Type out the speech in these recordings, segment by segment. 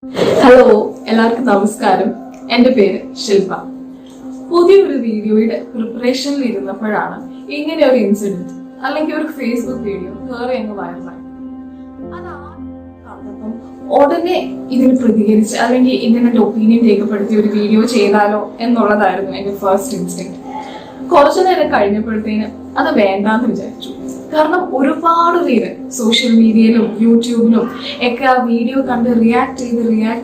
Hello, എല്ലാവർക്കും നമസ്കാരം. എൻ്റെ പേര് ശില്പ. പുതിയൊരു വീഡിയോയുടെ പ്രിപ്പറേഷനിൽ ഇരുന്നപ്പോഴാണ് ഇങ്ങനെ ഒരു ഇൻസിഡന്റ് അല്ലെങ്കിൽ ഒരു ഫേസ്ബുക്ക് വീഡിയോ വേറെ അങ്ങ് വൈറലായി. കണ്ടപ്പം ഉടനെ ഇതിന് പ്രതികരിച്ച് അല്ലെങ്കിൽ ഇതിനെ ഒപ്പീനിയൻ രേഖപ്പെടുത്തി ഒരു വീഡിയോ ചെയ്താലോ എന്നുള്ളതായിരുന്നു എൻ്റെ ഫസ്റ്റ് ഇൻസ്റ്റിങ്. കുറച്ചു നേരം കഴിഞ്ഞപ്പോഴത്തേന് അത് വേണ്ടാന്ന് വിചാരിച്ചു. കാരണം ഒരുപാട് പേര് സോഷ്യൽ മീഡിയയിലും യൂട്യൂബിലും ഒക്കെ ആ വീഡിയോ കണ്ട് റിയാക്ട്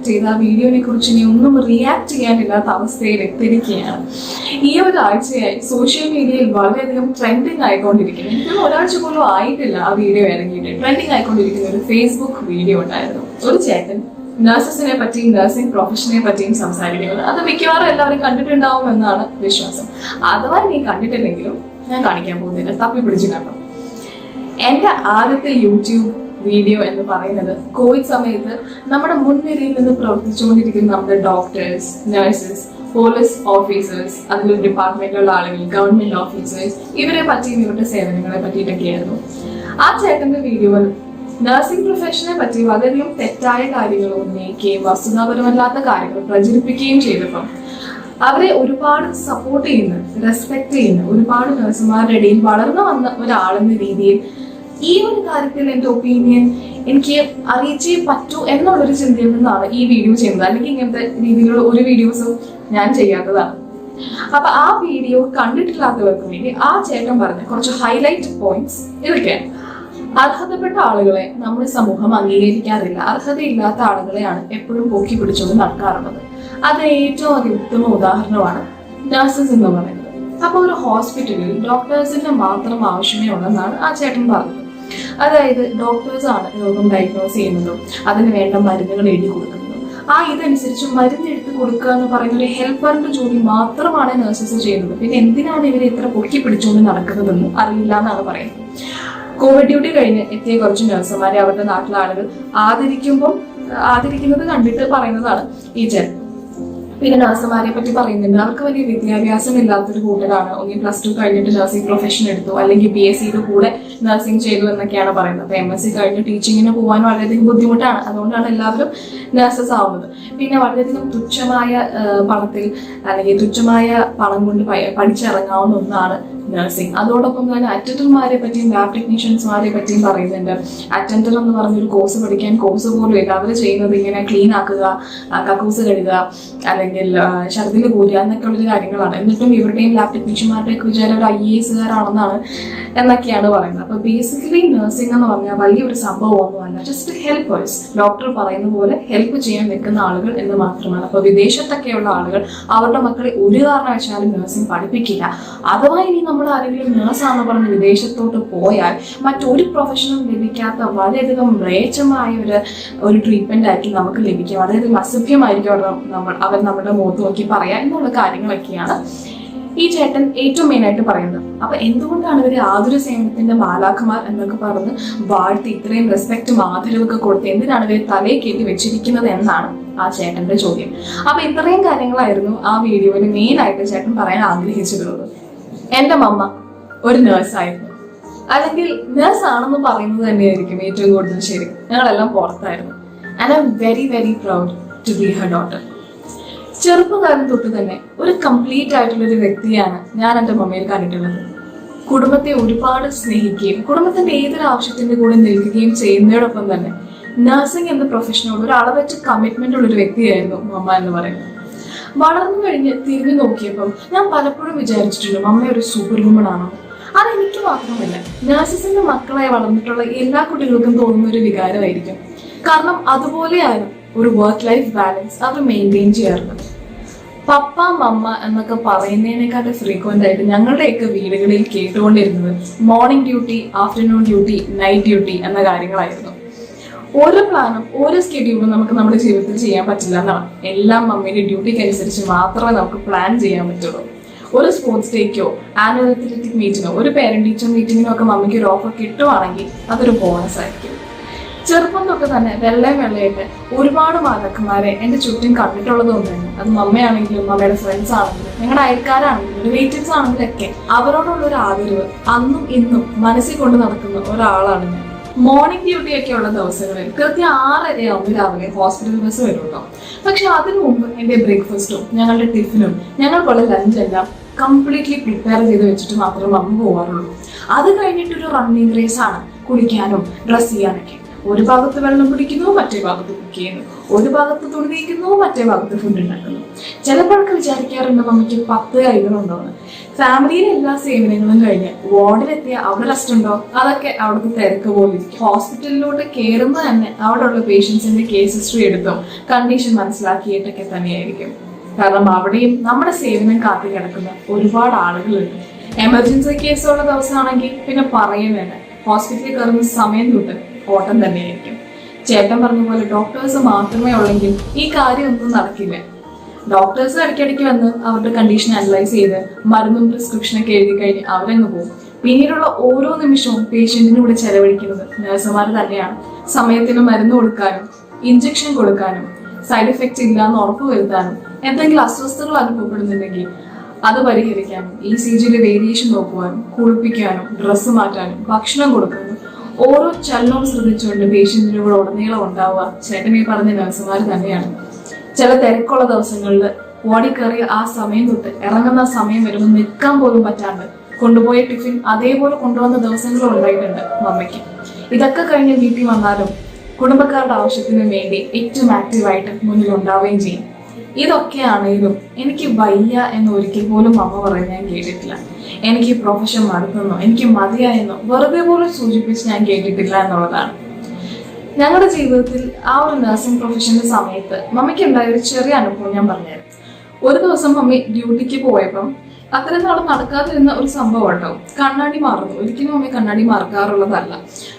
ചെയ്ത് ആ വീഡിയോനെ കുറിച്ച് ഇനി ഒന്നും റിയാക്ട് ചെയ്യാനില്ലാത്ത അവസ്ഥയിൽ എത്തിയിരിക്കുകയാണ്. ഈ ഒരാഴ്ചയായി സോഷ്യൽ മീഡിയയിൽ വളരെയധികം ട്രെൻഡിങ് ആയിക്കൊണ്ടിരിക്കുന്നു. എനിക്ക് ഒരാഴ്ച പോലും ആയിട്ടില്ല ആ വീഡിയോ ഇറങ്ങിയിട്ട് ട്രെൻഡിങ് ആയിക്കൊണ്ടിരിക്കുന്ന ഒരു ഫേസ്ബുക്ക് വീഡിയോ ഉണ്ടായിരുന്നു. ഒരു ചേട്ടൻ നഴ്സസിനെ പറ്റിയും നഴ്സിംഗ് പ്രൊഫഷനെ പറ്റിയും സംസാരിക്കുന്നത്. അത് മിക്കവാറും എല്ലാവരും കണ്ടിട്ടുണ്ടാവും എന്നാണ് വിശ്വാസം. അഥവാ നീ കണ്ടിട്ടില്ലെങ്കിലും ഞാൻ കാണിക്കാൻ പോകുന്നില്ല, തപ്പി പിടിച്ച് കണ്ടു. എൻ്റെ ആദ്യത്തെ യൂട്യൂബ് വീഡിയോ എന്ന് പറയുന്നത് കോവിഡ് സമയത്ത് നമ്മുടെ മുൻനിരയിൽ നിന്ന് പ്രവർത്തിച്ചുകൊണ്ടിരിക്കുന്ന നമ്മുടെ ഡോക്ടേഴ്സ്, നഴ്സസ്, പോലീസ് ഓഫീസേഴ്സ്, അതിലൊരു ഡിപ്പാർട്ട്മെന്റിലുള്ള ആളുകൾ, ഗവൺമെന്റ് ഓഫീസേഴ്സ്, ഇവരെ പറ്റിയും ഇവരുടെ സേവനങ്ങളെ പറ്റിയിട്ടൊക്കെയായിരുന്നു. ആ ചേട്ടന്റെ വീഡിയോയിൽ നഴ്സിംഗ് പ്രൊഫഷനെ പറ്റി വളരെയധികം തെറ്റായ കാര്യങ്ങൾ ഉന്നയിക്കുകയും വസ്തുതാപരമല്ലാത്ത കാര്യങ്ങൾ പ്രചരിപ്പിക്കുകയും ചെയ്തപ്പം അവരെ ഒരുപാട് സപ്പോർട്ട് ചെയ്യുന്ന, റെസ്പെക്ട് ചെയ്യുന്ന ഒരുപാട് നഴ്സുമാരുടെ ഇടയിൽ വളർന്നു വന്ന ഒരാളെന്ന രീതിയിൽ ഈ ഒരു കാര്യത്തിൽ എൻ്റെ ഒപ്പീനിയൻ എനിക്ക് അറിയിച്ചേ പറ്റൂ എന്നുള്ളൊരു ചിന്തയിൽ നിന്നാണ് ഈ വീഡിയോ ചെയ്യുന്നത്. അല്ലെങ്കിൽ ഇങ്ങനത്തെ രീതിയിലുള്ള ഒരു വീഡിയോസും ഞാൻ ചെയ്യാത്തതാണ്. അപ്പൊ ആ വീഡിയോ കണ്ടിട്ടില്ലാത്തവർക്ക് വേണ്ടി ആ ചേട്ടൻ പറഞ്ഞ കുറച്ച് ഹൈലൈറ്റ് പോയിന്റ്സ് ഇതൊക്കെയാണ്. അർഹതപ്പെട്ട ആളുകളെ നമ്മുടെ സമൂഹം അംഗീകരിക്കാറില്ല. അർഹതയില്ലാത്ത ആളുകളെയാണ് എപ്പോഴും പൊക്കി പിടിച്ചുകൊണ്ട് നടക്കാറുള്ളത്. അതിന് ഏറ്റവും ഉത്തമ ഉദാഹരണമാണ് നഴ്സസ് എന്ന് പറയുന്നത്. അപ്പൊ ഒരു ഹോസ്പിറ്റലിൽ ഡോക്ടേഴ്സിന്റെ മാത്രം ആവശ്യമേ ഉള്ളെന്നാണ് ആ ചേട്ടൻ പറഞ്ഞത്. അതായത് ഡോക്ടേഴ്സ് ആണ് രോഗം ഡയഗ്നോസ് ചെയ്യുന്നതും അതിന് വേണ്ട മരുന്നുകൾ എഴുതി കൊടുക്കുന്നതും ഇതനുസരിച്ച് മരുന്ന് എടുത്ത് കൊടുക്കുക എന്ന് പറയുന്ന ഒരു ഹെൽപ്പറിന്റെ ജോലി മാത്രമാണ് നഴ്സസ് ചെയ്യുന്നത്. പിന്നെ എന്തിനാണ് ഇവരെ ഇത്ര പൊക്കി പിടിച്ചുകൊണ്ട് നടക്കുന്നതെന്നും അറിയില്ല എന്നാണ് പറയുന്നത്. കോവിഡ് ഡ്യൂട്ടി കഴിഞ്ഞ് എത്തിയ കുറച്ച് നഴ്സുമാരെ അവരുടെ നാട്ടിലെ ആളുകൾ ആദരിക്കുന്നത് കണ്ടിട്ട് പറയുന്നതാണ് ഈ ചേട്ടൻ. പിന്നെ നഴ്സുമാരെ പറ്റി പറയുന്നുണ്ട്, അവർക്ക് വലിയ വിദ്യാഭ്യാസം ഇല്ലാത്തൊരു കൂട്ടരാണ്. ഒന്നീ +2 കഴിഞ്ഞിട്ട് നഴ്സിംഗ് പ്രൊഫഷൻ എടുത്തു, അല്ലെങ്കിൽ BSc കൂടെ നഴ്സിംഗ് ചെയ്തു എന്നൊക്കെയാണ് പറയുന്നത്. അപ്പൊ MSc കഴിഞ്ഞ് ടീച്ചിങ്ങിന് പോകാൻ വളരെയധികം ബുദ്ധിമുട്ടാണ്. അതുകൊണ്ടാണ് എല്ലാവരും നഴ്സസ് ആവുന്നത്. പിന്നെ വളരെയധികം തുച്ഛമായ പണത്തിൽ അല്ലെങ്കിൽ തുച്ഛമായ പണം കൊണ്ട് പഠിച്ചിറങ്ങാവുന്ന ഒന്നാണ് നഴ്സിംഗ്. അതോടൊപ്പം തന്നെ അറ്റൻഡർമാരെ പറ്റിയും ലാബ് ടെക്നീഷ്യൻസ്മാരെ പറ്റിയും പറയുന്നുണ്ട്. അറ്റൻഡർ എന്ന് പറഞ്ഞൊരു കോഴ്സ് പഠിക്കാൻ കോഴ്സ് പോലും ഇല്ല. അവർ ചെയ്യുന്നത് ഇങ്ങനെ ക്ലീൻ ആക്കുക, കക്കൂസ് കഴുകുക, അല്ലെങ്കിൽ ഛർദിൽ കൂരുക എന്നൊക്കെ ഉള്ളൊരു കാര്യങ്ങളാണ്. എന്നിട്ടും ഇവരുടെയും ലാബ് ടെക്നീഷ്യന്മാരുടെയൊക്കെ വിചാരം ഒരു IAS എന്നൊക്കെയാണ് പറയുന്നത്. അപ്പൊ ബേസിക്കലി നഴ്സിംഗ് എന്ന് പറഞ്ഞാൽ വലിയൊരു സംഭവമൊന്നുമല്ല, ജസ്റ്റ് ഹെൽപ്പേഴ്സ്. ഡോക്ടർ പറയുന്ന പോലെ ഹെൽപ്പ് ചെയ്യാൻ നിൽക്കുന്ന ആളുകൾ എന്ന് മാത്രമാണ്. അപ്പൊ വിദേശത്തൊക്കെയുള്ള ആളുകൾ അവരുടെ മക്കളെ ഒരു കാരണവശാലും നഴ്സിംഗ് പഠിപ്പിക്കില്ല. അഥവാ ഇനി നമ്മൾ ആരെങ്കിലും നഴ്സാണെന്ന് പറഞ്ഞ് വിദേശത്തോട്ട് പോയാൽ മറ്റൊരു പ്രൊഫഷനും ലഭിക്കാത്ത വളരെയധികം മ്ലേച്ഛമായ ഒരു ട്രീറ്റ്മെന്റ് ആയിരിക്കും നമുക്ക് ലഭിക്കുക. വളരെയധികം അസഭ്യമായിരിക്കും അവർ നമ്മുടെ മുഖത്ത് നോക്കി പറയാം എന്നുള്ള കാര്യങ്ങളൊക്കെയാണ് ഈ ചേട്ടൻ ഏറ്റവും മെയിൻ ആയിട്ട് പറയുന്നത്. അപ്പൊ എന്തുകൊണ്ടാണ് ഇവര് ആതുര സേവനത്തിന്റെ മാലാഖമാർ എന്നൊക്കെ പറഞ്ഞ് വാഴ്ത്തി ഇത്രയും റെസ്പെക്റ്റും ആദരവൊക്കെ കൊടുത്ത് എന്തിനാണ് ഇവര് തലയെ കയറ്റി വെച്ചിരിക്കുന്നത് എന്നാണ് ആ ചേട്ടന്റെ ചോദ്യം. അപ്പൊ ഇത്രയും കാര്യങ്ങളായിരുന്നു ആ വീഡിയോയിൽ മെയിൻ ആയിട്ട് ചേട്ടൻ പറയാൻ ആഗ്രഹിച്ചിട്ടുള്ളത്. എന്റെ മമ്മ ഒരു നേഴ്സായിരുന്നു, അല്ലെങ്കിൽ നേഴ്സ് ആണെന്ന് പറയുന്നത് തന്നെയായിരിക്കും ഏറ്റവും കൂടുതൽ ശരി. ഞങ്ങളെല്ലാം പുറത്തായിരുന്നു. And I am very very proud to be her daughter. ചെറുപ്പകാലം തൊട്ട് തന്നെ ഒരു കംപ്ലീറ്റ് ആയിട്ടുള്ള ഒരു വ്യക്തിയാണ് ഞാൻ എൻ്റെ മമ്മയിൽ കണ്ടിട്ടുള്ളത്. കുടുംബത്തെ ഒരുപാട് സ്നേഹിക്കുകയും കുടുംബത്തിന്റെ ഏതൊരു ആവശ്യത്തിന്റെ കൂടെ നിൽക്കുകയും ചെയ്യുന്നതോടൊപ്പം തന്നെ നഴ്സിംഗ് എന്ന പ്രൊഫഷനോട് ഒരു അളവറ്റ കമ്മിറ്റ്മെന്റ് ഉള്ളൊരു വ്യക്തിയായിരുന്നു മമ്മ എന്ന് പറയുന്നത്. വളർന്നു കഴിഞ്ഞ് തിരിഞ്ഞു നോക്കിയപ്പം ഞാൻ പലപ്പോഴും വിചാരിച്ചിട്ടുണ്ട് മമ്മ ഒരു സൂപ്പർ വുമൺ ആണോ. അതെനിക്ക് മാത്രമല്ല, നഴ്സസിന്റെ മക്കളായി വളർന്നിട്ടുള്ള എല്ലാ കുട്ടികൾക്കും തോന്നുന്ന ഒരു വികാരമായിരിക്കും. കാരണം അതുപോലെയാണ് ഒരു വർക്ക് ലൈഫ് ബാലൻസ് അവർ മെയിൻറ്റെയിൻ ചെയ്യാറുള്ളത്. പപ്പ മമ്മ എന്നൊക്കെ പറയുന്നതിനേക്കാളും ഫ്രീക്വന്റ് ആയിട്ട് ഞങ്ങളുടെയൊക്കെ വീടുകളിൽ കേട്ടുകൊണ്ടിരുന്നത് morning duty, afternoon duty, night duty എന്ന കാര്യങ്ങളായിരുന്നു. ഓരോ പ്ലാനും ഓരോ സ്കെഡ്യൂളും നമുക്ക് നമ്മുടെ ജീവിതത്തിൽ ചെയ്യാൻ പറ്റില്ല എന്നാണ്. എല്ലാം മമ്മിയുടെ ഡ്യൂട്ടിക്ക് അനുസരിച്ച് മാത്രമേ നമുക്ക് പ്ലാൻ ചെയ്യാൻ പറ്റുള്ളൂ. ഒരു സ്പോർട്സ് ഡേക്കോ ആനുവൽ അത്ലറ്റിക് മീറ്റിനോ ഒരു പേരന്റ് ടീച്ചർ മീറ്റിങ്ങിനോ ഒക്കെ മമ്മിക്ക് ഒരു ഓഫർ കിട്ടുവാണെങ്കിൽ അതൊരു ബോണസ് ആയിരിക്കും. ചെറുപ്പം തൊട്ട് തന്നെ വെള്ളയായിട്ട് ഒരുപാട് മാതാക്കന്മാരെ എൻ്റെ ചുറ്റും കണ്ടിട്ടുള്ളത് കൊണ്ട് തന്നെ അത് മമ്മയാണെങ്കിലും മമ്മയുടെ ഫ്രണ്ട്സ് ആണെങ്കിലും ഞങ്ങളുടെ അയൽക്കാരാണെങ്കിലും റിലേറ്റീവ്സ് ആണെങ്കിലൊക്കെ അവരോടുള്ള ഒരു ആദരവ് അന്നും ഇന്നും മനസ്സിൽ കൊണ്ട് നടക്കുന്ന ഒരാളാണ് ഞാൻ. മോർണിംഗ് ഡ്യൂട്ടി ഒക്കെ ഉള്ള ദിവസങ്ങളിൽ കൃത്യം 6:30 രാവിലെ ഹോസ്പിറ്റൽ ബസ് വരുള്ളൂ. പക്ഷെ അതിനു മുമ്പ് എന്റെ ബ്രേക്ക്ഫാസ്റ്റും ഞങ്ങളുടെ ടിഫിനും ഞങ്ങൾക്കുള്ള ലഞ്ചെല്ലാം കംപ്ലീറ്റ്ലി പ്രിപ്പയർ ചെയ്ത് വെച്ചിട്ട് മാത്രമേ മമ്മ പോകാറുള്ളൂ. അത് കഴിഞ്ഞിട്ടൊരു റണ്ണിങ് റേസ് ആണ് കുളിക്കാനും ഡ്രസ് ചെയ്യാനൊക്കെ. ഒരു ഭാഗത്ത് വെള്ളം കുടിക്കുന്നു, മറ്റേ ഭാഗത്ത് കുക്ക് ചെയ്യുന്നു. ഒരു ഭാഗത്ത് തുണി തേക്കുന്നു, മറ്റേ ഭാഗത്ത് ഫുഡ് ഉണ്ടാക്കുന്നു. ചിലപ്പോഴൊക്കെ വിചാരിക്കാറുണ്ട് മമ്മിക്ക് 10 കൈകളുണ്ടോന്ന്. ഫാമിലിയിലെ എല്ലാ സേവനങ്ങളും കഴിഞ്ഞ് വാർഡിലെത്തിയ അവിടെ റെസ്റ്റ് ഉണ്ടോ? അതൊക്കെ അവിടുത്തെ തിരക്ക് പോലെ ഇരിക്കും. ഹോസ്പിറ്റലിലോട്ട് കയറുമ്പോൾ തന്നെ അവിടെയുള്ള പേഷ്യൻസിന്റെ കേസ് ഹിസ്റ്ററി എടുത്തും കണ്ടീഷൻ മനസ്സിലാക്കിയിട്ടൊക്കെ തന്നെയായിരിക്കും. കാരണം അവിടെയും നമ്മുടെ സേവനം കാത്തു കിടക്കുന്ന ഒരുപാട് ആളുകളുണ്ട്. എമർജൻസി കേസുള്ള ദിവസമാണെങ്കിൽ പിന്നെ പറയും വേണ്ട, ഹോസ്പിറ്റലിൽ കയറുന്ന സമയം തൊട്ട് ഓട്ടം തന്നെയായിരിക്കും. ചേട്ടൻ പറഞ്ഞ പോലെ ഡോക്ടേഴ്സ് മാത്രമേ ഉള്ളെങ്കിൽ ഈ കാര്യം ഒന്നും നടക്കില്ല. ഡോക്ടേഴ്സ് ഇടയ്ക്കിടയ്ക്ക് വന്ന് അവരുടെ കണ്ടീഷൻ അനലൈസ് ചെയ്ത് മരുന്നും പ്രിസ്ക്രിപ്ഷനൊക്കെ എഴുതി കഴിഞ്ഞ് അവരങ്ങ് പോകും. പിന്നീടുള്ള ഓരോ നിമിഷവും പേഷ്യന്റിന് കൂടെ ചെലവഴിക്കുന്നത് നഴ്സുമാർ തന്നെയാണ്. സമയത്തിന് മരുന്ന് കൊടുക്കാനും ഇഞ്ചക്ഷൻ കൊടുക്കാനും സൈഡ് എഫക്ട്സ് ഇല്ലാന്ന് ഉറപ്പുവരുത്താനും എന്തെങ്കിലും അസ്വസ്ഥതകൾ അനുഭവപ്പെടുന്നുണ്ടെങ്കിൽ അത് പരിഹരിക്കാനും ECGയിലെ വേരിയേഷൻ നോക്കുവാനും കുളിപ്പിക്കാനും ഡ്രസ്സ് മാറ്റാനും ഭക്ഷണം കൊടുക്കാനും ഓരോ ചലനവും ശ്രദ്ധിച്ചുകൊണ്ട് പേഷ്യന്റിന്റെ കൂടെ ഉടനീളം ഉണ്ടാവുക ചേട്ടൻ ഈ പറഞ്ഞ നഴ്സുമാർ തന്നെയാണ്. ചില തിരക്കുള്ള ദിവസങ്ങളിൽ ഓടി കയറി ആ സമയം തൊട്ട് ഇറങ്ങുന്ന സമയം വരുമ്പോൾ നിൽക്കാൻ പോലും പറ്റാണ്ട് കൊണ്ടുപോയ ടിഫിൻ അതേപോലെ കൊണ്ടുവന്ന ദിവസങ്ങളും ഉണ്ടായിട്ടുണ്ട് മമ്മയ്ക്ക്. ഇതൊക്കെ കഴിഞ്ഞ് വീട്ടിൽ വന്നാലും കുടുംബക്കാരുടെ ആവശ്യത്തിന് വേണ്ടി ഏറ്റവും ആക്റ്റീവായിട്ട് മുന്നിൽ ഉണ്ടാവുകയും ചെയ്യും. ഇതൊക്കെയാണെങ്കിലും എനിക്ക് വയ്യ എന്ന് ഒരിക്കൽ പോലും അമ്മ പറയാൻ ഞാൻ കേട്ടിട്ടില്ല. എനിക്ക് പ്രൊഫഷൻ മടുത്തെന്നോ എനിക്ക് മതിയായെന്നോ വെറുതെ പോലും സൂചിപ്പിച്ച് ഞാൻ കേട്ടിട്ടില്ല എന്നുള്ളതാണ്. ഞങ്ങളുടെ ജീവിതത്തിൽ ആ ഒരു നഴ്സിംഗ് പ്രൊഫഷന്റെ സമയത്ത് മമ്മിക്ക് ഉണ്ടായ ഒരു ചെറിയ അനുഭവം ഞാൻ പറഞ്ഞുതരാം. ഒരു ദിവസം മമ്മി ഡ്യൂട്ടിക്ക് പോയപ്പം അത്രയും നാളെ നടക്കാതിരുന്ന ഒരു സംഭവം കേട്ടോ, കണ്ണാടി മാറുന്നു. ഒരിക്കലും മമ്മി കണ്ണാടി മറക്കാറുള്ളതല്ല.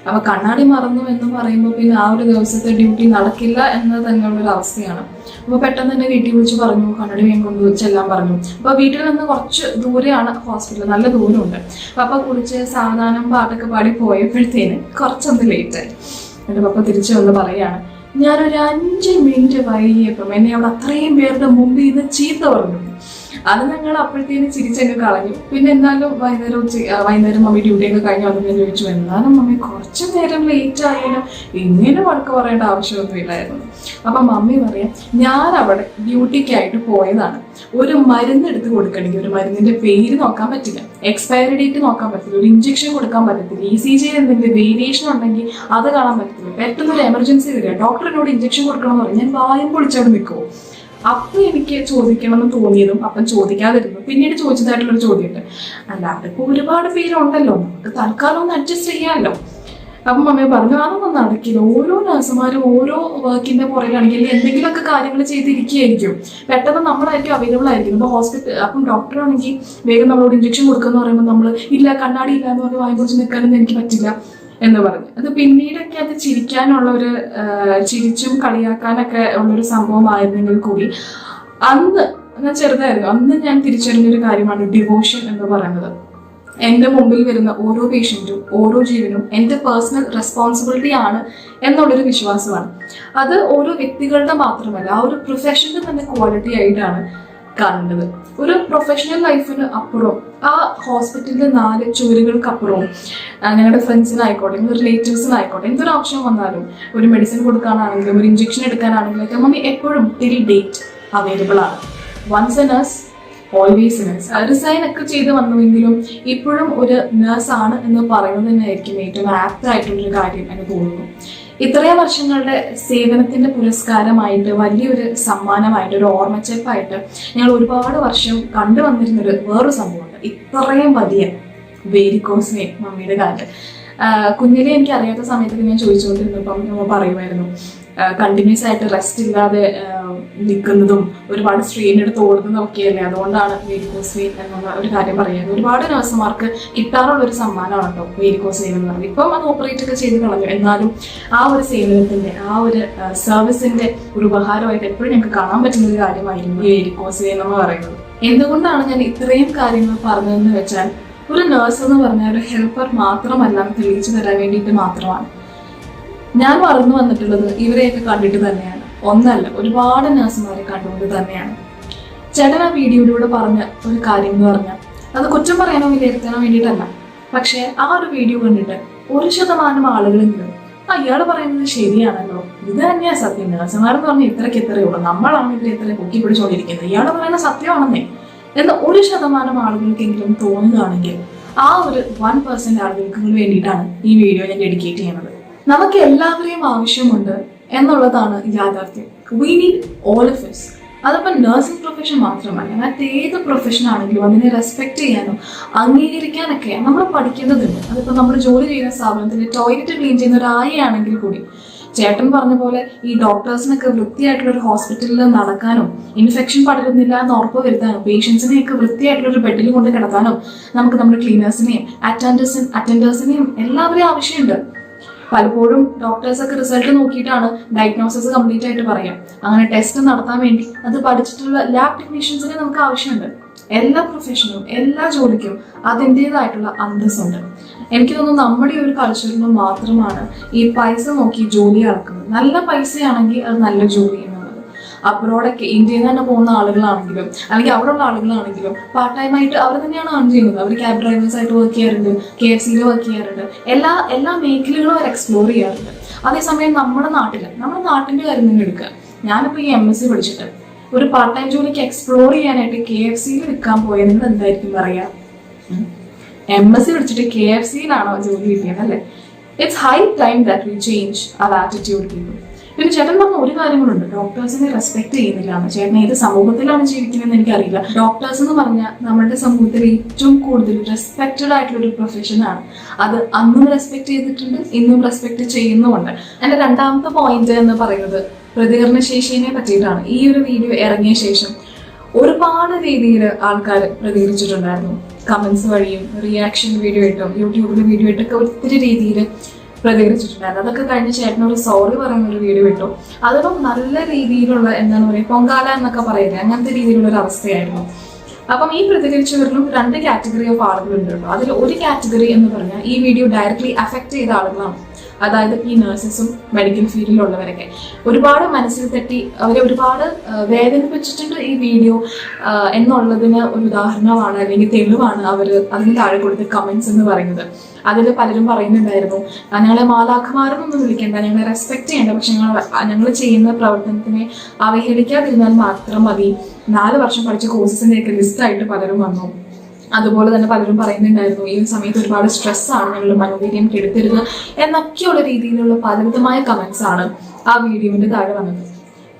അപ്പൊ കണ്ണാടി മറന്നു എന്ന് പറയുമ്പോൾ പിന്നെ ആ ഒരു ദിവസത്തെ ഡ്യൂട്ടി നടക്കില്ല എന്നത് തന്നെയുള്ളൊരു അവസ്ഥയാണ്. അപ്പൊ പെട്ടെന്ന് തന്നെ വീട്ടിൽ വിളിച്ച് പറഞ്ഞു, കണ്ണാടി വേഗം കൊണ്ട് ചെല്ലാൻ പറഞ്ഞു. അപ്പൊ വീട്ടിൽ നിന്ന് കുറച്ച് ദൂരെയാണ് ഹോസ്പിറ്റൽ, നല്ല ദൂരമുണ്ട്. പപ്പ കുളിച്ച് സാവധാനം പാട്ടൊക്കെ പാടി പോയപ്പോഴത്തേന് കുറച്ചൊന്ന് ലേറ്റായി. എന്റെ പപ്പ തിരിച്ചു വന്ന് പറയാണ്, ഞാനൊരു 5 മിനിറ്റ് വൈകിയപ്പം എന്നെ അവിടെ അത്രയും പേരുടെ മുമ്പിൽ നിന്ന് ചീത്ത പറഞ്ഞു. അത് ഞങ്ങൾ അപ്പോഴത്തേനും ചിരിച്ചങ്ങ് കളഞ്ഞു. പിന്നെ എന്നാലും വൈകുന്നേരം മമ്മി ഡ്യൂട്ടിയൊക്കെ കഴിഞ്ഞ് വന്നപ്പോൾ ഞാൻ ചോദിച്ചു, എന്നാലും മമ്മി കുറച്ചു നേരം ലേറ്റ് ആയാലും ഇങ്ങനെ വഴക്ക് പറയേണ്ട ആവശ്യമൊന്നുമില്ലായിരുന്നു. അപ്പൊ മമ്മി പറയാം, ഞാൻ അവിടെ ഡ്യൂട്ടിക്കായിട്ട് പോയതാണ്. ഒരു മരുന്ന് എടുത്ത് കൊടുക്കണമെങ്കിൽ ഒരു മരുന്നിന്റെ പേര് നോക്കാൻ പറ്റില്ല, എക്സ്പയറി ഡേറ്റ് നോക്കാൻ പറ്റില്ല, ഒരു ഇഞ്ചക്ഷൻ കൊടുക്കാൻ പറ്റത്തില്ല, ECGയിൽ എന്തെങ്കിലും വേരിയേഷൻ ഉണ്ടെങ്കിൽ അത് കാണാൻ പറ്റത്തില്ല. പെട്ടെന്നൊരു എമർജൻസി വരിക, ഡോക്ടറിനോട് ഇഞ്ചക്ഷൻ കൊടുക്കണം എന്ന് പറഞ്ഞാൽ ഞാൻ വായും പൊളിച്ചവിടെ നിൽക്കുമോ? അപ്പൊ എനിക്ക് ചോദിക്കണം എന്ന് തോന്നിയതും അപ്പം ചോദിക്കാതിരുന്നു. പിന്നീട് ചോദിച്ചതായിട്ടുള്ളൊരു ചോദ്യമുണ്ട്, അല്ല അവിടെ ഇപ്പൊ ഒരുപാട് പേരുണ്ടല്ലോ, നമുക്ക് തൽക്കാലം ഒന്ന് അഡ്ജസ്റ്റ് ചെയ്യാമല്ലോ. അപ്പം മമ്മി പറഞ്ഞു, അതൊന്നും നടക്കില്ല. ഓരോ നഴ്സുമാരും ഓരോ വർക്കിന്റെ പുറകിലാണെങ്കിൽ എന്തെങ്കിലുമൊക്കെ കാര്യങ്ങൾ ചെയ്തിരിക്കുകയായിരിക്കും. പെട്ടെന്ന് നമ്മളായിരിക്കും അവൈലബിൾ ആയിരിക്കും. ഇപ്പൊ ഹോസ്പിറ്റൽ അപ്പം ഡോക്ടറാണെങ്കിൽ വേഗം നമ്മളോട് ഇഞ്ചക്ഷൻ കൊടുക്കുന്ന പറയുമ്പോൾ നമ്മൾ ഇല്ല കണ്ണാടി ഇല്ല എന്ന് പറഞ്ഞ് വായി പൊളിച്ച് നിൽക്കാനൊന്നും എനിക്ക് പറ്റില്ല എന്ന് പറഞ്ഞു. അത് പിന്നീടൊക്കെ അത് ചിരിക്കാനുള്ള ഒരു ചിരിച്ചും കളിയാക്കാനൊക്കെ ഉള്ളൊരു സംഭവമായിരുന്നെങ്കിൽ കൂടി അന്ന് ഞാൻ ചെറുതായിരുന്നു. അന്ന് ഞാൻ തിരിച്ചറിഞ്ഞൊരു കാര്യമാണ് ഡിവോഷൻ എന്ന് പറയുന്നത്. എന്റെ മുമ്പിൽ വരുന്ന ഓരോ പേഷ്യന്റും ഓരോ ജീവനും എന്റെ പേഴ്സണൽ റെസ്പോൺസിബിലിറ്റി ആണ് എന്നുള്ളൊരു വിശ്വാസമാണ്. അത് ഓരോ വ്യക്തികളുടെ മാത്രമല്ല, ആ ഒരു പ്രൊഫഷന്റെ തന്നെ ക്വാളിറ്റി ആയിട്ടാണ് കാണേണ്ടത്. ഒരു പ്രൊഫഷണൽ ലൈഫിന് അപ്പുറം ആ ഹോസ്പിറ്റലിന്റെ 4 ചുവരുകൾക്കപ്പുറവും ഞങ്ങളുടെ ഫ്രണ്ട്സിനായിക്കോട്ടെ റിലേറ്റീവ്സിനായിക്കോട്ടെ എന്തൊരു ആവശ്യം വന്നാലും ഒരു മെഡിസിൻ കൊടുക്കാനാണെങ്കിലും ഒരു ഇഞ്ചക്ഷൻ എടുക്കാനാണെങ്കിലും ഒക്കെ മമ്മി എപ്പോഴും ടിൽ ഡേറ്റ് അവൈലബിൾ ആണ്. Once a nurse always a nurse. Resign ഒക്കെ ചെയ്ത് വന്നുവെങ്കിലും ഇപ്പോഴും ഒരു നഴ്സ് ആണ് എന്ന് പറയുന്നത് തന്നെയായിരിക്കും ഏറ്റവും ആപ്റ്റ് ആയിട്ടുള്ളൊരു കാര്യം എന്ന് തോന്നുന്നു. ഇത്രയും വർഷങ്ങളുടെ സേവനത്തിന്റെ പുരസ്കാരമായിട്ട് വലിയൊരു സമ്മാനമായിട്ട് ഒരു ഓർമ്മച്ചെപ്പായിട്ട് ഞങ്ങൾ ഒരുപാട് വർഷം കണ്ടുവന്നിരുന്നൊരു വേറൊരു സംഭവമുണ്ട്. ഇത്രയും വലിയ വേരിക്കോസ് വെയിൻ മമ്മിയുടെ കാലത്ത് കുഞ്ഞിലെ എനിക്ക് അറിയാത്ത സമയത്തൊക്കെ ഞാൻ ചോദിച്ചുകൊണ്ടിരുന്നപ്പം നമ്മൾ പറയുമായിരുന്നു, കണ്ടിന്യൂസ് ആയിട്ട് റെസ്റ്റ് ഇല്ലാതെ നിൽക്കുന്നതും ഒരുപാട് സ്ട്രെയിൻ എടുത്ത് ഓടുന്നതും ഒക്കെയല്ലേ, അതുകൊണ്ടാണ് വേരിക്കോസ് വെയിൻ എന്നുള്ള ഒരു കാര്യം പറയുന്നത്. ഒരുപാട് നഴ്സുമാർക്ക് കിട്ടാറുള്ള ഒരു സമ്മാനമാണ് കേട്ടോ വേരിക്കോസ് വെയിൻ എന്ന് പറയുന്നത്. ഇപ്പം അത് ഓപ്പറേറ്റ് ഒക്കെ ചെയ്ത് കളഞ്ഞു, എന്നാലും ആ ഒരു സേവനത്തിന്റെ ആ ഒരു സർവീസിന്റെ ഒരു ഉപഹാരമായിട്ട് എപ്പോഴും ഞങ്ങൾക്ക് കാണാൻ പറ്റുന്ന ഒരു കാര്യമായിരുന്നു ഈ വേരിക്കോസ് വെയിൻ എന്ന് പറയുന്നത്. എന്തുകൊണ്ടാണ് ഞാൻ ഇത്രയും കാര്യങ്ങൾ പറഞ്ഞതെന്ന് വെച്ചാൽ, ഒരു നഴ്സ് എന്ന് പറഞ്ഞാൽ ഒരു ഹെൽപ്പർ മാത്രമല്ല തെളിയിച്ചു തരാൻ വേണ്ടിയിട്ട് മാത്രമാണ്. ഞാൻ വളർന്നു വന്നിട്ടുള്ളത് ഇവരെയൊക്കെ കണ്ടിട്ട് തന്നെയാണ്, ഒന്നല്ല ഒരുപാട് നഴ്സുമാരെ കണ്ടുകൊണ്ട് തന്നെയാണ്. ചേട്ടൻ ആ വീഡിയോയിലൂടെ പറഞ്ഞ ഒരു കാര്യം എന്ന് പറഞ്ഞാൽ അത് കുറ്റം പറയാനോ വിലയിരുത്താനോ വേണ്ടിയിട്ടല്ല, പക്ഷെ ആ ഒരു വീഡിയോ കണ്ടിട്ട് 1% ആളുകളെങ്കിലും ഇയാൾ പറയുന്നത് ശരിയാണല്ലോ, ഇത് തന്നെയാ സത്യം, നഴ്സുമാരെന്ന് പറഞ്ഞാൽ ഇത്രയ്ക്ക് ഉള്ളൂ, നമ്മളാണ് ഇതിൽ ഇത്ര പൊക്കി പിടിച്ചുകൊണ്ടിരിക്കുന്നത്, ഇയാൾ പറയുന്ന സത്യമാണെന്നേ എന്ന് 1% ആളുകൾക്കെങ്കിലും തോന്നുകയാണെങ്കിൽ ആ ഒരു 1% ആളുകൾക്ക് വേണ്ടിയിട്ടാണ് ഈ വീഡിയോ ഞാൻ ഡെഡിക്കേറ്റ് ചെയ്യുന്നത്. നമുക്ക് എല്ലാവരെയും ആവശ്യമുണ്ട് എന്നുള്ളതാണ് യാഥാർത്ഥ്യം. We need all of us. അതിപ്പോൾ നഴ്സിംഗ് പ്രൊഫഷൻ മാത്രമല്ല, മറ്റേത് പ്രൊഫഷൻ ആണെങ്കിലും അതിനെ റെസ്പെക്ട് ചെയ്യാനും അംഗീകരിക്കാനൊക്കെ നമ്മൾ പഠിക്കേണ്ടതുണ്ട്. അതിപ്പോൾ നമ്മൾ ജോലി ചെയ്യുന്ന സ്ഥാപനത്തിൽ ടോയ്ലറ്റ് ക്ലീൻ ചെയ്യുന്ന ഒരു ആയയാണെങ്കിൽ കൂടി ചേട്ടൻ പറഞ്ഞ പോലെ ഈ ഡോക്ടേഴ്സിനൊക്കെ വൃത്തിയായിട്ടുള്ള ഒരു ഹോസ്പിറ്റലിൽ നടക്കാനും ഇൻഫെക്ഷൻ പടരുന്നില്ല എന്ന് ഉറപ്പ് വരുത്താനും പേഷ്യൻസിനെയൊക്കെ വൃത്തിയായിട്ടുള്ള ഒരു ബെഡിൽ കൊണ്ട് കിടത്താനും നമുക്ക് നമ്മുടെ ക്ലീനേഴ്സിനെയും അറ്റൻഡേഴ്സിനെയും എല്ലാവരെയും ആവശ്യമുണ്ട്. പലപ്പോഴും ഡോക്ടേഴ്സൊക്കെ റിസൾട്ട് നോക്കിയിട്ടാണ് ഡയഗ്നോസിസ് കംപ്ലീറ്റ് ആയിട്ട് പറയാം. അങ്ങനെ ടെസ്റ്റ് നടത്താൻ വേണ്ടി അത് പഠിച്ചിട്ടുള്ള ലാബ് ടെക്നീഷ്യൻസിനെ നമുക്ക് ആവശ്യമുണ്ട്. എല്ലാ പ്രൊഫഷനും എല്ലാ ജോലിക്കും അതിൻ്റെതായിട്ടുള്ള അന്തസ്സുണ്ട്. എനിക്ക് തോന്നുന്നു നമ്മുടെ ഒരു കൾച്ചറിലും മാത്രമാണ് ഈ പൈസ നോക്കി ജോലി അളക്കുന്നത്. നല്ല പൈസയാണെങ്കിൽ അത് നല്ല ജോലി എന്നുള്ളത്. അബ്രോഡൊക്കെ ഇന്ത്യയിൽ നിന്ന് തന്നെ പോകുന്ന ആളുകളാണെങ്കിലും അല്ലെങ്കിൽ അവിടെയുള്ള ആളുകളാണെങ്കിലും പാർട്ട് ടൈം ആയിട്ട് അവർ തന്നെയാണ് ഏൺ ചെയ്യുന്നത്. അവർ ക്യാബ് ഡ്രൈവേഴ്സ് ആയിട്ട് വർക്ക് ചെയ്യാറുണ്ട്, KFC-യിൽ വർക്ക് ചെയ്യാറുണ്ട്, എല്ലാ മേഖലകളും അവർ എക്സ്പ്ലോർ ചെയ്യാറുണ്ട്. അതേസമയം നമ്മുടെ നാട്ടിൻ്റെ കാര്യം തന്നെ എടുക്കുക. ഞാനിപ്പോൾ ഈ MSc പഠിച്ചിട്ട് ഒരു പാർട്ട് ടൈം ജോലിക്ക് എക്സ്പ്ലോർ ചെയ്യാനായിട്ട് KFC-യിൽ നിൽക്കാൻ പോയത് നിങ്ങൾ എന്തായിരിക്കും പറയാ? MSc പഠിച്ചിട്ട് KFC-യിലാണോ ജോലി കിട്ടിയത് അല്ലേ? It's high time that we change our attitude people. പിന്നെ ചേട്ടൻ പറഞ്ഞ ഒരു കാര്യങ്ങളുണ്ട്, ഡോക്ടേഴ്സിനെ റെസ്പെക്ട് ചെയ്യുന്നില്ല എന്ന്. ചേട്ടൻ ഏത് സമൂഹത്തിലാണ് ജീവിക്കുന്നതെന്ന് എനിക്കറിയില്ല. ഡോക്ടേഴ്സ് എന്ന് പറഞ്ഞാൽ നമ്മുടെ സമൂഹത്തിൽ ഏറ്റവും കൂടുതൽ റെസ്പെക്റ്റഡ് ആയിട്ടുള്ള ഒരു പ്രൊഫഷനാണ്. അത് അന്നും റെസ്പെക്ട് ചെയ്തിട്ടുണ്ട്, ഇന്നും റെസ്പെക്ട് ചെയ്യുന്നുമുണ്ട്. എൻ്റെ രണ്ടാമത്തെ പോയിന്റ് എന്ന് പറയുന്നത് പ്രതികരണശേഷിയെ പറ്റിയിട്ടാണ്. ഈ ഒരു വീഡിയോ ഇറങ്ങിയ ശേഷം ഒരുപാട് രീതിയിൽ ആൾക്കാർ പ്രതികരിച്ചിട്ടുണ്ടായിരുന്നു. കമന്റ്സ് വഴിയും റിയാക്ഷൻ വീഡിയോ ഇട്ടും യൂട്യൂബിൽ വീഡിയോ ഇട്ടൊക്കെ ഒത്തിരി രീതിയിൽ പ്രതികരിച്ചിട്ടുണ്ടായിരുന്നു. അതൊക്കെ കഴിഞ്ഞ് ചേട്ടനോട് സോറി പറയുന്ന ഒരു വീഡിയോ ഇട്ടു. അതിലും നല്ല രീതിയിലുള്ള എന്താണ് പറയുക, പൊങ്കാല എന്നൊക്കെ പറയുന്നത്, അങ്ങനത്തെ രീതിയിലുള്ള ഒരു അവസ്ഥയായിരുന്നു. അപ്പം ഈ പ്രതികരിച്ചവരിലും 2 കാറ്റഗറി ഓഫ് ആളുകളുണ്ട് കേട്ടോ. അതിൽ ഒരു കാറ്റഗറി എന്ന് പറഞ്ഞാൽ ഈ വീഡിയോ ഡയറക്ട്ലി അഫക്ട് ചെയ്ത ആളുകളാണ്. അതായത് ഈ നഴ്സസും മെഡിക്കൽ ഫീൽഡിലുള്ളവരൊക്കെ ഒരുപാട് മനസ്സിൽ തട്ടി അവരെ ഒരുപാട് വേദനിപ്പിച്ചിട്ടുണ്ട് ഈ വീഡിയോ എന്നുള്ളതിന് ഒരു ഉദാഹരണമാണ് അല്ലെങ്കിൽ തെളിവാണ് അവർ അതിന് താഴെ കൊടുത്ത കമന്റ്സ് എന്ന് പറയുന്നത്. അതിൽ പലരും പറയുന്നുണ്ടായിരുന്നു, ഞങ്ങളെ മാലാഖമാരെന്നൊന്നും വിളിക്കേണ്ട, ഞങ്ങളെ റെസ്പെക്ട് ചെയ്യേണ്ട, പക്ഷെ ഞങ്ങൾ ചെയ്യുന്ന പ്രവർത്തനത്തിനെ അവഹേളിക്കാതിരുന്നാൽ മാത്രം മതി. 4 വർഷം പഠിച്ച കോഴ്സസിൻ്റെയൊക്കെ ലിസ്റ്റായിട്ട് പലരും വന്നു. അതുപോലെ തന്നെ പലരും പറയുന്നുണ്ടായിരുന്നു ഈ സമയത്ത് ഒരുപാട് സ്ട്രെസ്സാണ്, ഞങ്ങൾ മനോവീര്യം കെടുത്തരുത് എന്നൊക്കെയുള്ള രീതിയിലുള്ള പലവിധമായ കമന്റ്സ് ആണ് ആ വീഡിയോന്റെ താഴെ വന്നത്.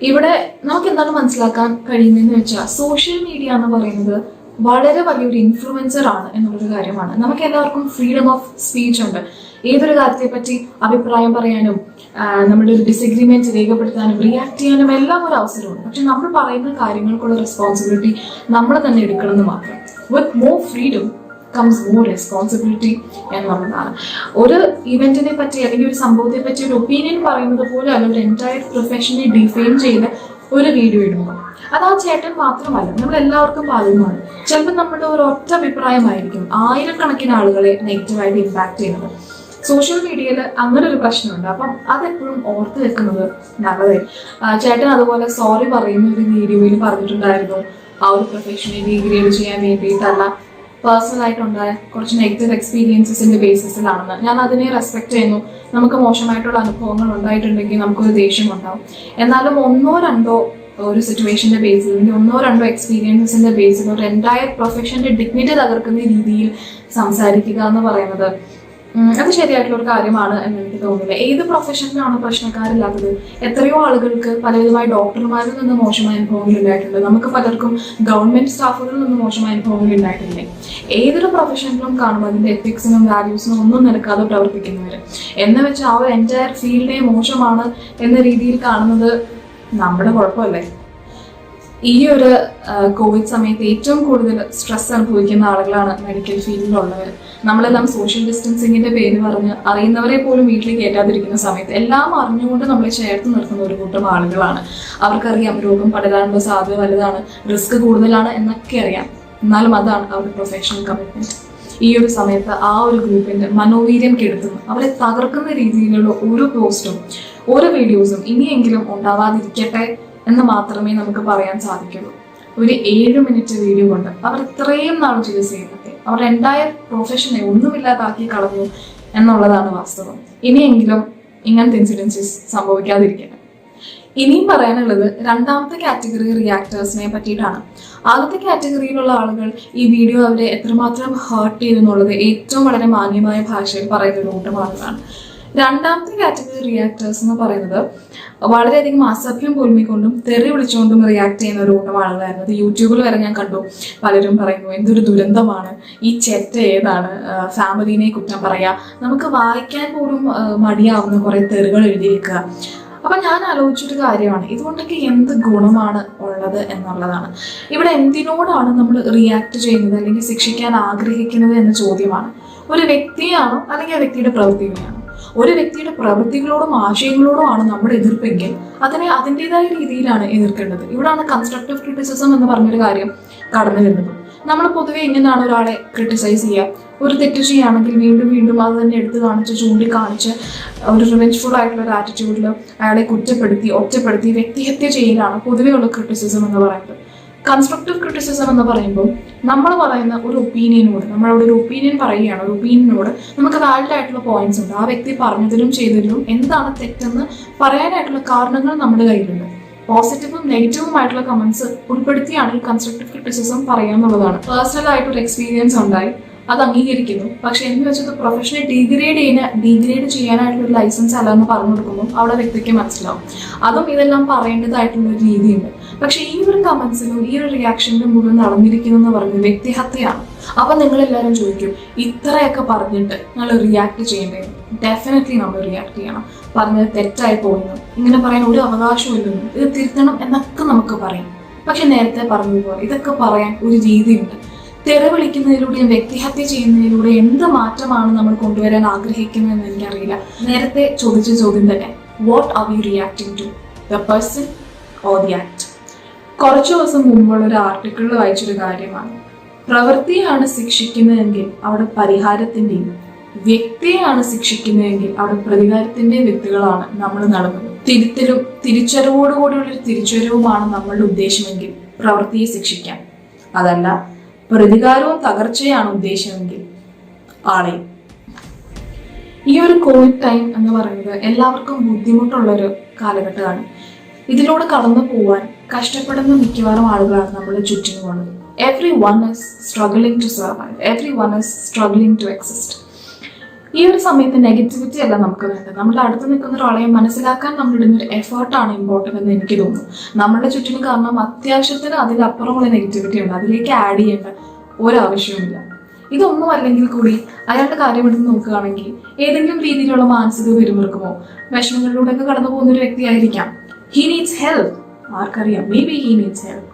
ഇവിടെ നമുക്ക് എന്താണ് മനസ്സിലാക്കാൻ കഴിയുന്നതെന്ന് വെച്ചാൽ സോഷ്യൽ മീഡിയ എന്ന് പറയുന്നത് വളരെ വലിയൊരു ഇൻഫ്ലുവൻസർ ആണ് എന്നുള്ളൊരു കാര്യമാണ്. നമുക്ക് എല്ലാവർക്കും ഫ്രീഡം ഓഫ് സ്പീച്ച് ഉണ്ട്. ഏതൊരു കാര്യത്തെ പറ്റി അഭിപ്രായം പറയാനും നമ്മുടെ ഒരു ഡിസഗ്രിമെന്റ് രേഖപ്പെടുത്താനും റിയാക്ട് ചെയ്യാനും എല്ലാം ഒരു അവസരമുണ്ട്. പക്ഷെ നമ്മൾ പറയുന്ന കാര്യങ്ങൾക്കുള്ള റെസ്പോൺസിബിലിറ്റി നമ്മൾ തന്നെ എടുക്കണമെന്ന് മാത്രം. With more freedom comes more responsibility എന്നുള്ളതാണ്. ഒരു ഇവന്റിനെ പറ്റി അല്ലെങ്കിൽ ഒരു സംഭവത്തെ പറ്റി ഒരു ഒപ്പീനിയൻ പറയുന്നത് പോലെ അല്ല ഒരു എൻറ്റയർ പ്രൊഫഷനെ ഡിഫൈൻ ചെയ്ത് ഒരു വീഡിയോ ഇടുമ്പോൾ അത് ആ ചേട്ടൻ മാത്രമല്ല, നമ്മൾ എല്ലാവർക്കും ബാധകമാണ്. ചിലപ്പോൾ നമ്മുടെ ഒരു ഒറ്റ അഭിപ്രായമായിരിക്കും ആയിരക്കണക്കിന് ആളുകളെ നെഗറ്റീവായിട്ട് ഇമ്പാക്ട് ചെയ്യുന്നത്. സോഷ്യൽ മീഡിയയിൽ അങ്ങനെ ഒരു പ്രശ്നമുണ്ട്. അപ്പം അതെപ്പോഴും ഓർത്ത് വെക്കുന്നത് നല്ലതായിരിക്കും. ചേട്ടൻ അതുപോലെ സോറി പറയുന്ന ഒരു വീഡിയോയിൽ പറഞ്ഞിട്ടുണ്ടായിരുന്നു, ആ ഒരു പ്രൊഫഷനെ ഡീഗ്രേഡ് ചെയ്യാൻ വേണ്ടിയിട്ടല്ല, പേഴ്സണൽ ആയിട്ടുണ്ടായ കുറച്ച് നെഗറ്റീവ് എക്സ്പീരിയൻസസിന്റെ ബേസിസിലാണെന്ന്. ഞാൻ അതിനെ റെസ്പെക്ട് ചെയ്യുന്നു. നമുക്ക് മോശമായിട്ടുള്ള അനുഭവങ്ങൾ ഉണ്ടായിട്ടുണ്ടെങ്കിൽ നമുക്കൊരു ദേഷ്യം ഉണ്ടാവും. എന്നാലും 1-2 ഒരു സിറ്റുവേഷന്റെ ബേസിൽ അല്ലെങ്കിൽ 1-2 എക്സ്പീരിയൻസസിന്റെ ബേസിൽ ഒരു എൻറ്റയർ പ്രൊഫഷന്റെ ഡിഗ്നിറ്റി തകർക്കുന്ന രീതിയിൽ സംസാരിക്കുക എന്ന് പറയുന്നത് അത് ശരിയായിട്ടുള്ള ഒരു കാര്യമാണ് എന്ന് എനിക്ക് തോന്നുന്നില്ല. ഏത് പ്രൊഫഷനിലാണ് പ്രശ്നക്കാരില്ലാത്തത്? എത്രയോ ആളുകൾക്ക് പലവിധമായ ഡോക്ടർമാരിൽ നിന്ന് മോശമായ അനുഭവങ്ങൾ ഉണ്ടായിട്ടുണ്ട്. നമുക്ക് പലർക്കും ഗവൺമെന്റ് സ്റ്റാഫുകളിൽ നിന്ന് മോശമായ അനുഭവങ്ങൾ ഉണ്ടായിട്ടില്ലേ? ഏതൊരു പ്രൊഫഷനിലും കാണുമ്പോൾ അതിന്റെ എത്തിക്സിനും വാല്യൂസിനും ഒന്നും നിരക്കാതെ പ്രവർത്തിക്കുന്നവർ എന്ന് വെച്ചാൽ ആ ഒരു എൻറ്റയർ ഫീൽഡേ മോശമാണ് എന്ന രീതിയിൽ കാണുന്നത് നമ്മുടെ കുഴപ്പമല്ലേ? ഈ ഒരു കോവിഡ് സമയത്ത് ഏറ്റവും കൂടുതൽ സ്ട്രെസ് അനുഭവിക്കുന്ന ആളുകളാണ് മെഡിക്കൽ ഫീൽഡിലുള്ളവർ. നമ്മളെല്ലാം സോഷ്യൽ ഡിസ്റ്റൻസിങ്ങിന്റെ പേര് പറഞ്ഞ് അറിയുന്നവരെ പോലും വീട്ടിൽ കയറ്റാതിരിക്കുന്ന സമയത്ത് എല്ലാം അറിഞ്ഞുകൊണ്ട് നമ്മളെ ചേർത്ത് നിർത്തുന്ന ഒരു കൂട്ടം ആളുകളാണ്. അവർക്കറിയാം രോഗം പടരാനുള്ള സാധ്യത വലുതാണ്, റിസ്ക് കൂടുതലാണ് എന്നൊക്കെ അറിയാം. എന്നാലും അതാണ് അവരുടെ പ്രൊഫഷണൽ കമ്മിറ്റ്മെന്റ്. ഈ ഒരു സമയത്ത് ആ ഒരു ഗ്രൂപ്പിന്റെ മനോവീര്യം കെടുത്തുന്നു, അവരെ തകർക്കുന്ന രീതിയിലുള്ള ഒരു പോസ്റ്റും ഒരു വീഡിയോസും ഇനിയെങ്കിലും ഉണ്ടാവാതിരിക്കട്ടെ എന്ന് മാത്രമേ നമുക്ക് പറയാൻ സാധിക്കുള്ളൂ. ഒരു 7 മിനിറ്റ് വീഡിയോ കൊണ്ട് അവർ ഇത്രയും നാൾ ചികിത്സ ചെയ്യുന്നത് അവരുടെ എൻറ്റയർ പ്രൊഫഷനെ ഒന്നുമില്ലാതാക്കി കളഞ്ഞു എന്നുള്ളതാണ് വാസ്തവം. ഇനിയെങ്കിലും ഇങ്ങനത്തെ ഇൻസിഡൻസസ് സംഭവിക്കാതിരിക്കണം. ഇനിയും പറയാനുള്ളത് രണ്ടാമത്തെ കാറ്റഗറി റിയാക്ടേഴ്സിനെ പറ്റിയിട്ടാണ്. ആദ്യത്തെ കാറ്റഗറിയിലുള്ള ആളുകൾ ഈ വീഡിയോ അവരെ എത്രമാത്രം ഹേർട്ട് ചെയ്തെന്നുള്ളത് ഏറ്റവും വളരെ മാന്യമായ ഭാഷയിൽ പറയുന്ന ഒരു കൂട്ടം ആളുകളാണ്. രണ്ടാമത്തെ കാറ്റഗറി റിയാക്ടേഴ്സ് എന്ന് പറയുന്നത് വളരെയധികം അസഭ്യം പൊലിമിക്കൊണ്ടും തെറി വിളിച്ചുകൊണ്ടും റിയാക്ട് ചെയ്യുന്ന ഒരു കൂട്ടം ആളുകളായിരുന്നു. യൂട്യൂബിൽ വരെ ഞാൻ കണ്ടു പലരും പറയുന്നു, എന്തൊരു ദുരന്തമാണ്, ഈ ചെറ്റ ഏതാണ്, ഫാമിലിനെ കുറ്റം പറയാ, നമുക്ക് വായിക്കാൻ പോലും മടിയാവുന്ന കുറെ തെറികൾ എഴുതി വെക്കുക. അപ്പൊ ഞാൻ ആലോചിച്ചൊരു കാര്യമാണ്, ഇതുകൊണ്ടൊക്കെ എന്ത് ഗുണമാണ് ഉള്ളത് എന്നുള്ളതാണ്. ഇവിടെ എന്തിനോടാണ് നമ്മൾ റിയാക്ട് ചെയ്യുന്നത് അല്ലെങ്കിൽ ശിക്ഷിക്കാൻ ആഗ്രഹിക്കുന്നത് എന്ന ചോദ്യമാണ്. ഒരു വ്യക്തിയാണോ അല്ലെങ്കിൽ ആ വ്യക്തിയുടെ പ്രവൃത്തികളാണോ? ഒരു വ്യക്തിയുടെ പ്രവൃത്തികളോടും ആശയങ്ങളോടുമാണ് നമ്മുടെ എതിർപ്പെങ്കിൽ അതിനെ അതിൻ്റെതായ രീതിയിലാണ് എതിർക്കേണ്ടത്. ഇവിടെയാണ് കൺസ്ട്രക്റ്റീവ് ക്രിറ്റിസിസം എന്ന് പറഞ്ഞൊരു കാര്യം കടന്നു വരുന്നത്. നമ്മൾ പൊതുവെ എങ്ങനെയാണ് ഒരാളെ ക്രിട്ടിസൈസ് ചെയ്യുക? ഒരു തെറ്റ് ചെയ്യുകയാണെങ്കിൽ വീണ്ടും വീണ്ടും അത് തന്നെ എടുത്ത് കാണിച്ച് ചൂണ്ടിക്കാണിച്ച് ഒരു റിവെഞ്ച്ഫുൾ ആയിട്ടുള്ള ഒരു ആറ്റിറ്റ്യൂഡിൽ അയാളെ കുറ്റപ്പെടുത്തി ഒറ്റപ്പെടുത്തി വ്യക്തിഹത്യ ചെയ്യലാണ് പൊതുവെ ഉള്ള ക്രിറ്റിസിസം എന്ന് പറയുന്നത്. കൺസ്ട്രക്റ്റീവ് ക്രിറ്റിസിസം എന്ന് പറയുമ്പോൾ നമ്മൾ പറയുന്ന ഒരു ഒപ്പീനിയനോട്, നമ്മളവിടെ ഒരു ഒപ്പീനിയൻ പറയുകയാണ്, ഒരു ഒപ്പീനിയനോട് നമുക്ക് വാലിഡ് ആയിട്ടുള്ള പോയിന്റ്സ് ഉണ്ട്. ആ വ്യക്തി പറഞ്ഞതിലും ചെയ്തതിലും എന്താണ് തെറ്റെന്ന് പറയാനായിട്ടുള്ള കാരണങ്ങൾ നമ്മുടെ കയ്യിലുണ്ട്. പോസിറ്റീവും നെഗറ്റീവും ആയിട്ടുള്ള കമന്റ്സ് ഉൾപ്പെടുത്തിയാണ് ഈ കൺസ്ട്രക്റ്റീവ് ക്രിറ്റിസിസം പറയാന്നുള്ളതാണ്. പേഴ്സണൽ ആയിട്ടൊരു എക്സ്പീരിയൻസ് ഉണ്ടായി, അത് അംഗീകരിക്കുന്നു. പക്ഷെ എന്ന് വെച്ചത് പ്രൊഫഷനെ ഡീഗ്രേഡ് ചെയ്യാനായിട്ടൊരു ലൈസൻസ് അല്ല എന്ന് പറഞ്ഞു കൊടുക്കുമ്പോൾ അവിടെ വ്യക്തിക്ക് മനസ്സിലാവും. അതും ഇതെല്ലാം പറയേണ്ടതായിട്ടുള്ള ഒരു രീതിയുണ്ട്. പക്ഷെ ഈ ഒരു കമന്റ്സിലും ഈ ഒരു റിയാക്ഷനിലും മുഴുവൻ നടന്നിരിക്കുന്നു എന്ന് പറയുന്നത് വ്യക്തിഹത്യയാണ്. അപ്പൊ നിങ്ങളെല്ലാവരും ചോദിക്കും, ഇത്രയൊക്കെ പറഞ്ഞിട്ട് നിങ്ങൾ റിയാക്ട് ചെയ്യേണ്ടേ? ഡെഫിനറ്റ്ലി നമ്മൾ റിയാക്ട് ചെയ്യണം. പറഞ്ഞത് തെറ്റായി പോകുന്നു, ഇങ്ങനെ പറയാൻ ഒരു അവകാശവും ഇല്ലെന്നും ഇത് തിരുത്തണം എന്നൊക്കെ നമുക്ക് പറയാം. പക്ഷെ നേരത്തെ പറഞ്ഞതുപോലെ ഇതൊക്കെ പറയാൻ ഒരു രീതിയുണ്ട്. തെറി വിളിക്കുന്നതിലൂടെയും വ്യക്തിഹത്യ ചെയ്യുന്നതിലൂടെ എന്ത് മാറ്റമാണ് നമ്മൾ കൊണ്ടുവരാൻ ആഗ്രഹിക്കുന്നതെന്ന് എനിക്കറിയില്ല. നേരത്തെ ചോദിച്ച ചോദ്യം തന്നെ, what are we reacting to, the person or the act? കുറച്ചു ദിവസം മുമ്പുള്ള ഒരു ആർട്ടിക്കിളിൽ വായിച്ചൊരു കാര്യമാണ്, പ്രവൃത്തിയാണ് ശിക്ഷിക്കുന്നതെങ്കിൽ അവിടെ പരിഹാരത്തിന്റെയും, വ്യക്തിയാണ് ശിക്ഷിക്കുന്നതെങ്കിൽ അവിടെ പ്രതികാരത്തിന്റെയും വ്യക്തികളാണ് നമ്മൾ നടന്നത്. തിരുത്തലും തിരിച്ചറിവോടുകൂടിയുള്ളൊരു തിരിച്ചറിവുമാണ് നമ്മളുടെ ഉദ്ദേശമെങ്കിൽ പ്രവൃത്തിയെ ശിക്ഷിക്കാം. അതല്ല പ്രതികാരവും തകർച്ചയാണ് ഉദ്ദേശമെങ്കിൽ ആളെ. ഈ ഒരു കോവിഡ് ടൈം എന്ന് പറയുന്നത് എല്ലാവർക്കും ബുദ്ധിമുട്ടുള്ളൊരു കാലഘട്ടമാണ്. ഇതിലൂടെ കടന്നു പോവാൻ കഷ്ടപ്പെടുന്ന മിക്കവാറും ആളുകളാണ് നമ്മുടെ ചുറ്റിനുമുള്ളത്. Everyone is struggling to survive. Everyone is struggling to exist. ഈ ഒരു സമയത്ത് നെഗറ്റിവിറ്റി അല്ല നമുക്ക് വേണ്ടത്. നമ്മുടെ അടുത്ത് നിൽക്കുന്ന ഒരാളെ മനസ്സിലാക്കാൻ നമ്മളിടുന്ന ഒരു എഫേർട്ടാണ് ഇമ്പോർട്ടൻ്റ് എന്ന് എനിക്ക് തോന്നുന്നു. നമ്മുടെ ചുറ്റിനും കാരണം അത്യാവശ്യത്തിന് അതിലപ്പുറമുള്ള നെഗറ്റിവിറ്റി ഉണ്ട്, അതിലേക്ക് ആഡ് ചെയ്യേണ്ട ഒരാവശ്യവുമില്ല. ഇതൊന്നും അല്ലെങ്കിൽ കൂടി അയാളുടെ കാര്യം എടുത്ത് നോക്കുകയാണെങ്കിൽ ഏതെങ്കിലും രീതിയിലുള്ള മാനസിക പിരിമുറുക്കമോ വിഷമങ്ങളിലൂടെയൊക്കെ കടന്നു പോകുന്ന ഒരു വ്യക്തിയായിരിക്കാം. He needs help. ആർക്കറിയാം, maybe he needs help.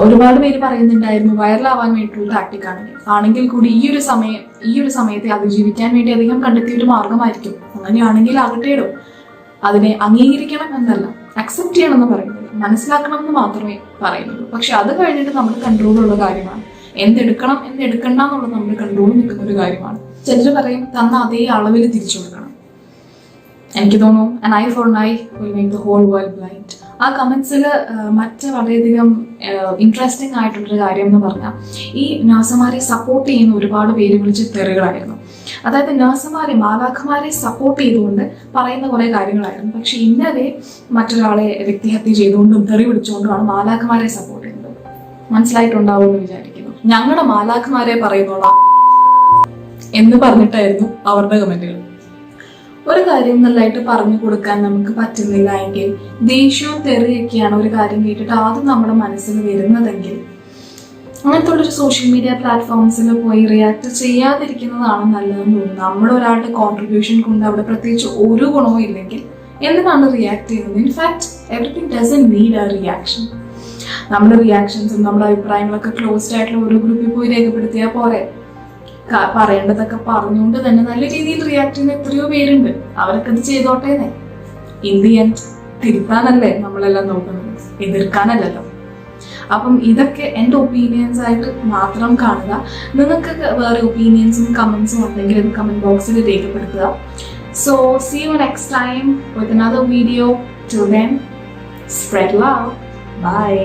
ഒരുപാട് പേര് പറയുന്നുണ്ടായിരുന്നു വൈറലാവാൻ വേണ്ടിയിട്ടുള്ള ടാക്ടിക് ആണെങ്കിൽ കൂടി ഈ ഒരു സമയത്തെ അതിജീവിക്കാൻ വേണ്ടി അദ്ദേഹം കണ്ടെത്തിയ ഒരു മാർഗമായിരിക്കും. അങ്ങനെയാണെങ്കിൽ ആകട്ടെയോ, അതിനെ അംഗീകരിക്കണം എന്നല്ല, അക്സെപ്റ്റ് ചെയ്യണം എന്ന് പറയുന്നില്ല, മനസ്സിലാക്കണം എന്ന് മാത്രമേ പറയുന്നുള്ളൂ. പക്ഷെ അത് കഴിഞ്ഞിട്ട് നമ്മുടെ കൺട്രോളുള്ള കാര്യമാണ്. എന്തെടുക്കണം എന്തെടുക്കണ്ട എന്നുള്ളത് നമ്മുടെ കൺട്രോളിൽ നിൽക്കുന്ന ഒരു കാര്യമാണ്. ചിലർ പറയും തന്ന അതേ അളവിൽ തിരിച്ചു കൊടുക്കണം. എനിക്ക് തോന്നുന്നു an eye for an eye will make the whole world blind. ആ കമന്റ്സിൽ മറ്റ് വളരെയധികം ഇൻട്രസ്റ്റിംഗ് ആയിട്ടുള്ളൊരു കാര്യം എന്ന് പറഞ്ഞാൽ ഈ നഴ്സുമാരെ സപ്പോർട്ട് ചെയ്യുന്ന ഒരുപാട് പേര് വിളിച്ച് തെറികളായിരുന്നു. അതായത് നഴ്സുമാരെ മാലാഖമാരെ സപ്പോർട്ട് ചെയ്തുകൊണ്ട് പറയുന്ന കുറെ കാര്യങ്ങളായിരുന്നു. പക്ഷെ ഇന്നലെ മറ്റൊരാളെ വ്യക്തിഹത്യ ചെയ്തുകൊണ്ടും തെറി വിളിച്ചുകൊണ്ടുമാണ് മാലാഖമാരെ സപ്പോർട്ട് ചെയ്യുന്നത്. മനസ്സിലായിട്ടുണ്ടാവുമെന്ന് വിചാരിക്കുന്നു. ഞങ്ങളുടെ മാലാഖമാരെ പറയുന്നോളാം എന്ന് പറഞ്ഞിട്ടായിരുന്നു അവരുടെ കമന്റുകൾ. ഒരു കാര്യം നല്ലതായിട്ട് പറഞ്ഞു കൊടുക്കാൻ നമുക്ക് പറ്റുന്നില്ല എങ്കിൽ ദേഷ്യവും തെറിയൊക്കെയാണ് ഒരു കാര്യം കേട്ടിട്ട് ആദ്യം നമ്മുടെ മനസ്സിൽ വരുന്നതെങ്കിൽ അങ്ങനത്തെ ഉള്ളൊരു സോഷ്യൽ മീഡിയ പ്ലാറ്റ്ഫോംസിൽ പോയി റിയാക്ട് ചെയ്യാതിരിക്കുന്നതാണ് നല്ലതെന്ന് തോന്നുന്നു. നമ്മളൊരാളുടെ കോൺട്രിബ്യൂഷൻ കൊണ്ട് അവിടെ പ്രത്യേകിച്ച് ഒരു ഗുണവും ഇല്ലെങ്കിൽ എന്തിനാണ് റിയാക്ട് ചെയ്യുന്നത്? In fact everything doesn't need A reaction. നമ്മുടെ റിയാക്ഷൻസും നമ്മുടെ അഭിപ്രായങ്ങളൊക്കെ ക്ലോസ്ഡ് ആയിട്ടുള്ള ഒരു ഗ്രൂപ്പിൽ പോയി രേഖപ്പെടുത്തിയാൽ പോരെ. പറയേണ്ടതൊക്കെ പറഞ്ഞുകൊണ്ട് തന്നെ നല്ല രീതിയിൽ റിയാക്ട് ചെയ്യുന്ന എത്രയോ പേരുണ്ട്. അവരൊക്കെ ഇത് ചെയ്തോട്ടേന്നെ. ഇൻ ദി എൻഡ് തിരുത്താനല്ലേ നമ്മളെല്ലാം നോക്കുന്നത്, എതിർക്കാനല്ലല്ലോ. അപ്പം ഇതൊക്കെ എൻ്റെ ഒപ്പീനിയൻസ് ആയിട്ട് മാത്രം കാണുക. നിങ്ങൾക്ക് വേറെ ഒപ്പീനിയൻസും കമന്റ്സും ഉണ്ടെങ്കിൽ ഇത് കമന്റ് ബോക്സിൽ രേഖപ്പെടുത്തുക. So see you next time with another video. Till then, spread love. Bye.